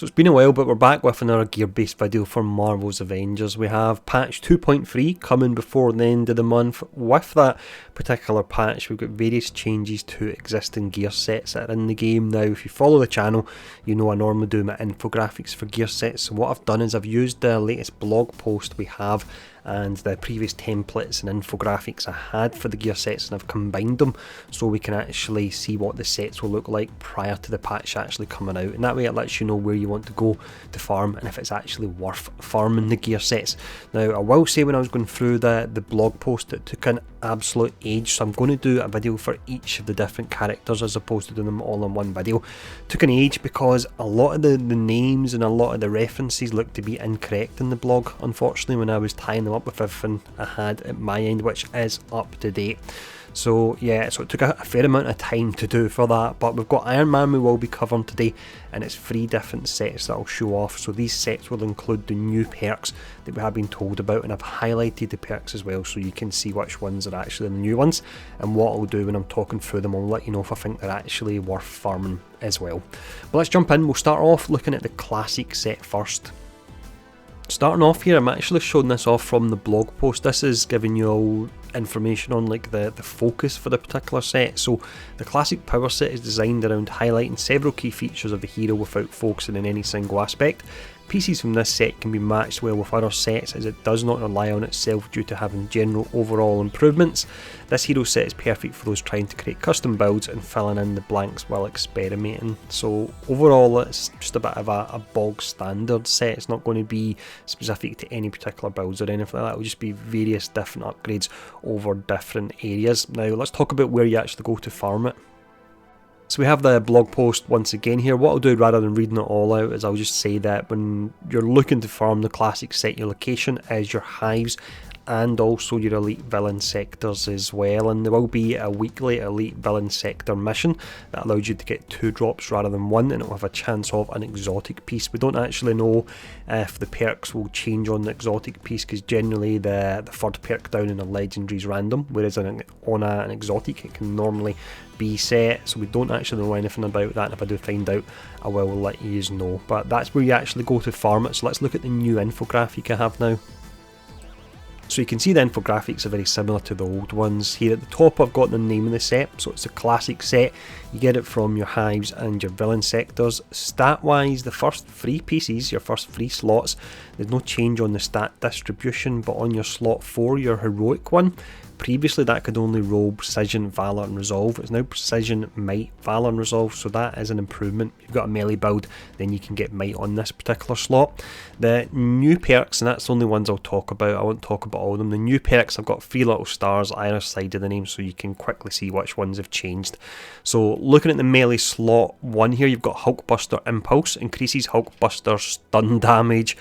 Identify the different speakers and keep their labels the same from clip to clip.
Speaker 1: So it's been a while, but we're back with another gear-based video for Marvel's Avengers. We have patch 2.3 coming before the end of the month. With that particular patch, we've got various changes to existing gear sets that are in the game. Now, if you follow the channel, you know I normally do my infographics for gear sets. So what I've done is I've used the latest blog post we have and the previous templates and infographics I had for the gear sets, and I've combined them so we can actually see what the sets will look like prior to the patch actually coming out, and that way it lets you know where you want to go to farm and if it's actually worth farming the gear sets. Now I will say, when I was going through the blog post, it took an absolute age, so I'm going to do a video for each of the different characters as opposed to doing them all in one video. It took an age because a lot of the names and a lot of the references looked to be incorrect in the blog, unfortunately, when I was tying them up with everything I had at my end, which is up to date. So yeah, so it took a fair amount of time to do for that, but we've got Iron Man we will be covering today, and it's 3 different sets that I'll show off. So these sets will include the new perks that we have been told about, and I've highlighted the perks as well so you can see which ones are actually the new ones, and what I'll do when I'm talking through them, I'll let you know if I think they're actually worth farming as well. But let's jump in. We'll start off looking at the classic set first. Starting off here, I'm actually showing this off from the blog post. This is giving you all information on like the focus for the particular set. So the classic power set is designed around highlighting several key features of the hero without focusing in any single aspect. Pieces from this set can be matched well with other sets, as it does not rely on itself due to having general overall improvements. This hero set is perfect for those trying to create custom builds and filling in the blanks while experimenting. So overall it's just a bit of a bog standard set. It's not going to be specific to any particular builds or anything like that. It will just be various different upgrades over different areas. Now let's talk about where you actually go to farm it. So we have the blog post once again here. What I'll do, rather than reading it all out, is I'll just say that when you're looking to farm the classic set, your location is your hives and also your elite villain sectors as well, and there will be a weekly elite villain sector mission that allows you to get 2 drops rather than 1, and it will have a chance of an exotic piece. We don't actually know if the perks will change on the exotic piece, because generally the third perk down in a legendary is random, whereas on an exotic it can normally be set, so we don't actually know anything about that, and if I do find out I will let you know. But that's where you actually go to farm it. So let's look at the new infographic I have now. So you can see the infographics are very similar to the old ones. Here at the top I've got the name of the set, so it's a classic set. You get it from your hives and your villain sectors. Stat wise, the first 3 pieces, your first 3 slots, there's no change on the stat distribution, but on your slot 4, your heroic one, previously that could only roll Precision, Valor and Resolve. It's now Precision, Might, Valor and Resolve, so that is an improvement. If you've got a melee build, then you can get Might on this particular slot. The new perks, and that's the only ones I'll talk about, I won't talk about all of them. The new perks, I've got 3 little stars either side of the name, so you can quickly see which ones have changed. So looking at the melee slot 1 here, you've got Hulkbuster Impulse, increases Hulkbuster stun damage.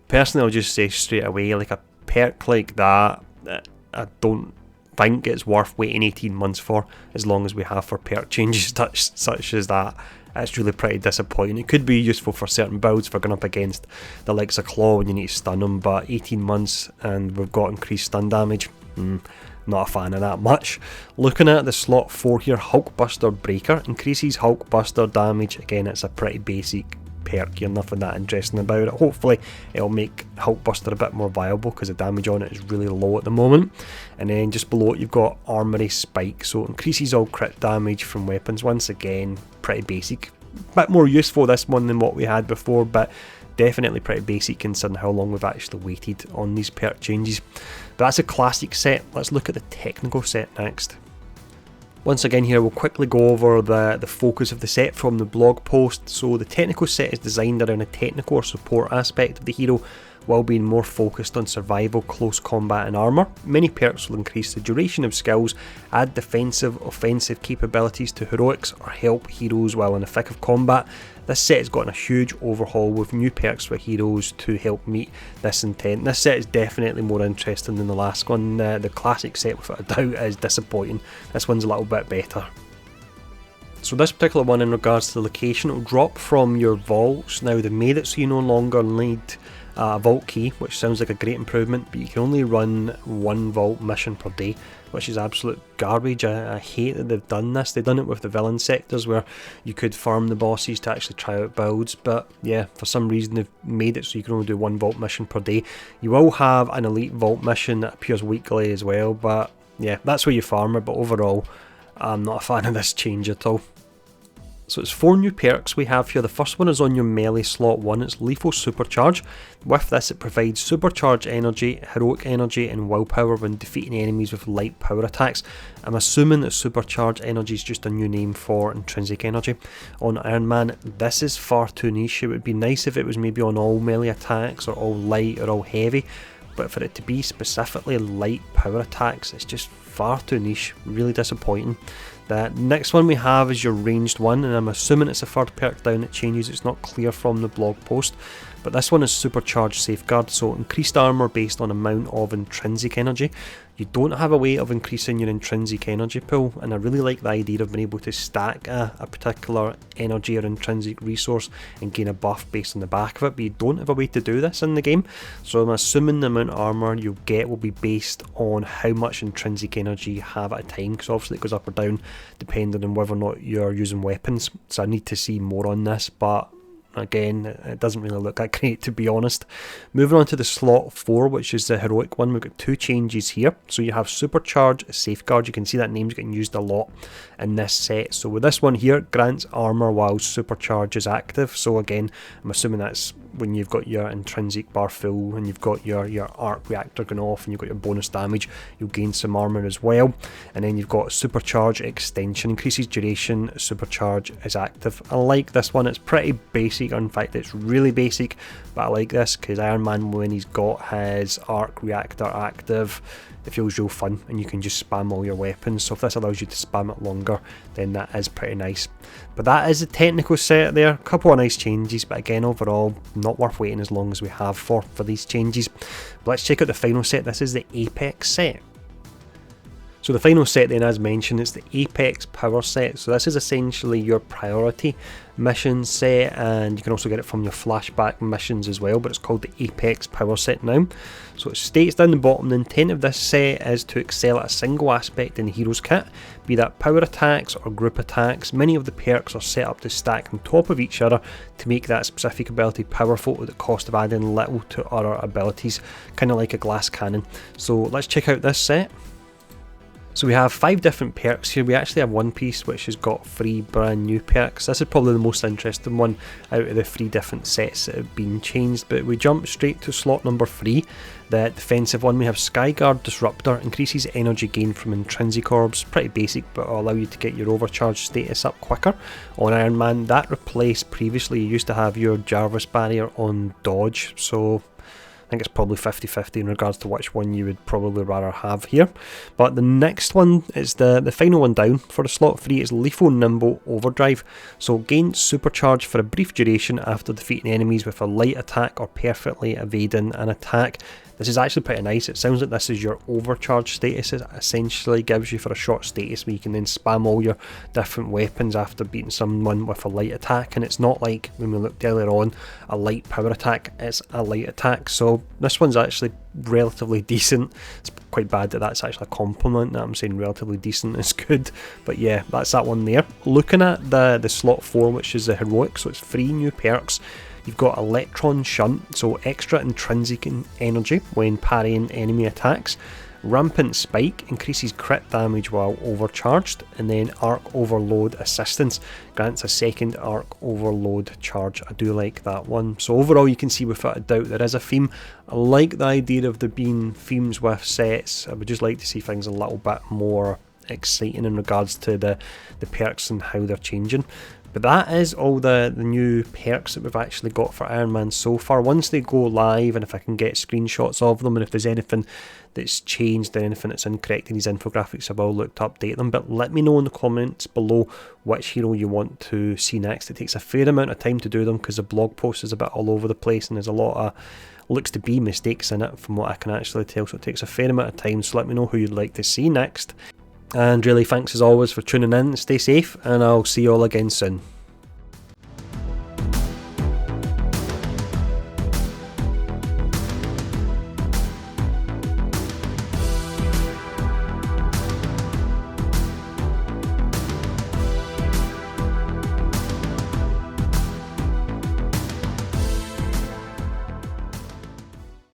Speaker 1: Personally, I'll just say straight away, like a perk like that, I don't think it's worth waiting 18 months for, as long as we have for perk changes such as that. It's really pretty disappointing. It could be useful for certain builds for going up against the likes of Claw when you need to stun them, but 18 months and we've got increased stun damage, not a fan of that much. Looking at the slot 4 here, Hulkbuster Breaker, increases Hulkbuster damage. Again, it's a pretty basic perk, you're nothing that interesting about it. Hopefully it'll make Hulkbuster a bit more viable, because the damage on it is really low at the moment. And then just below it you've got Armory Spike, so increases all crit damage from weapons. Once again, pretty basic, bit more useful this one than what we had before, but definitely pretty basic considering how long we've actually waited on these perk changes. But that's a classic set. Let's look at the technical set next. Once again here, we'll quickly go over the focus of the set from the blog post. So the technical set is designed around a technical or support aspect of the hero, while being more focused on survival, close combat and armour. Many perks will increase the duration of skills, add defensive, offensive capabilities to heroics, or help heroes while in the thick of combat. This set has gotten a huge overhaul with new perks for heroes to help meet this intent. This set is definitely more interesting than the last one. The classic set, without a doubt, is disappointing. This one's a little bit better. So this particular one, in regards to the location, it will drop from your vaults. Now they made it so you no longer need a vault key, which sounds like a great improvement, but you can only run 1 vault mission per day, which is absolute garbage. I hate that they've done this. They've done it with the villain sectors where you could farm the bosses to actually try out builds, but yeah, for some reason they've made it so you can only do 1 vault mission per day. You will have an elite vault mission that appears weekly as well, but yeah, that's where you farm it, but overall I'm not a fan of this change at all. So it's 4 new perks we have here. The first one is on your melee slot 1, it's Lethal Supercharge. With this it provides supercharge energy, heroic energy and willpower when defeating enemies with light power attacks. I'm assuming that supercharge energy is just a new name for intrinsic energy. On Iron Man, this is far too niche. It would be nice if it was maybe on all melee attacks or all light or all heavy, but for it to be specifically light power attacks, it's just far too niche, really disappointing. The next one we have is your ranged one, and I'm assuming it's a third perk down that changes, it's not clear from the blog post. But this one is Supercharged Safeguard, so increased armour based on amount of intrinsic energy. You don't have a way of increasing your intrinsic energy pool, and I really like the idea of being able to stack a particular energy or intrinsic resource and gain a buff based on the back of it, but you don't have a way to do this in the game. So I'm assuming the amount of armour you'll get will be based on how much intrinsic energy you have at a time, because obviously it goes up or down depending on whether or not you're using weapons. So I need to see more on this, but again, it doesn't really look that great, to be honest. Moving on to the slot 4, which is the heroic one, we've got 2 changes here. So you have Supercharge Safeguard. You can see that name's getting used a lot in this set. So with this one here, grants armour while Supercharge is active. So again, I'm assuming that's when you've got your intrinsic bar full and you've got your arc reactor going off and you've got your bonus damage, you'll gain some armour as well. And then you've got Supercharge Extension, increases duration, Supercharge is active. I like this one, it's pretty basic, in fact it's really basic, but I like this because Iron Man, when he's got his arc reactor active, it feels real fun and you can just spam all your weapons. So if this allows you to spam it longer, then that is pretty nice. But that is the technical set there. A couple of nice changes, but again, overall not worth waiting as long as we have for these changes. But let's check out the final set. This is the Apex set. So the final set then, as mentioned, it's the Apex Power set. So this is essentially your priority mission set, and you can also get it from your flashback missions as well, but it's called the Apex Power set now. So it states down the bottom, the intent of this set is to excel at a single aspect in the hero's kit, be that power attacks or group attacks. Many of the perks are set up to stack on top of each other to make that specific ability powerful at the cost of adding little to other abilities, kind of like a glass cannon. So let's check out this set. So we have 5 different perks here. We actually have one piece which has got 3 brand new perks. This is probably the most interesting one out of the 3 different sets that have been changed. But we jump straight to slot number 3, the defensive one. We have Skyguard Disruptor, increases energy gain from intrinsic orbs. Pretty basic, but will allow you to get your overcharge status up quicker. On Iron Man, that replaced previously you used to have your Jarvis barrier on dodge. So I think it's probably 50-50 in regards to which one you would probably rather have here. But the next one is the final one down for the slot 3 is Lethal Nimble Overdrive. So gain supercharge for a brief duration after defeating enemies with a light attack or perfectly evading an attack. This is actually pretty nice. It sounds like this is your overcharge status. It essentially gives you for a short status where you can then spam all your different weapons after beating someone with a light attack, and it's not like when we looked earlier on a light power attack, it's a light attack. So this one's actually relatively decent. It's quite bad that that's actually a compliment that I'm saying relatively decent is good, but yeah, that's that one there. Looking at the slot 4, which is the heroic, so it's 3 new perks. You've got Electron Shunt, so extra intrinsic energy when parrying enemy attacks. Rampant Spike, increases crit damage while overcharged. And then Arc Overload Assistance, grants a second Arc Overload charge. I do like that one. So overall you can see without a doubt there is a theme. I like the idea of there being themes with sets. I would just like to see things a little bit more exciting in regards to the perks and how they're changing. But that is all the new perks that we've actually got for Iron Man so far. Once they go live, and if I can get screenshots of them, and if there's anything that's changed or anything that's incorrect in these infographics, I will look to update them. But let me know in the comments below which hero you want to see next. It takes a fair amount of time to do them because the blog post is a bit all over the place and there's a lot of looks to be mistakes in it from what I can actually tell. So it takes a fair amount of time. So let me know who you'd like to see next. And really, thanks as always for tuning in. Stay safe, and I'll see you all again soon.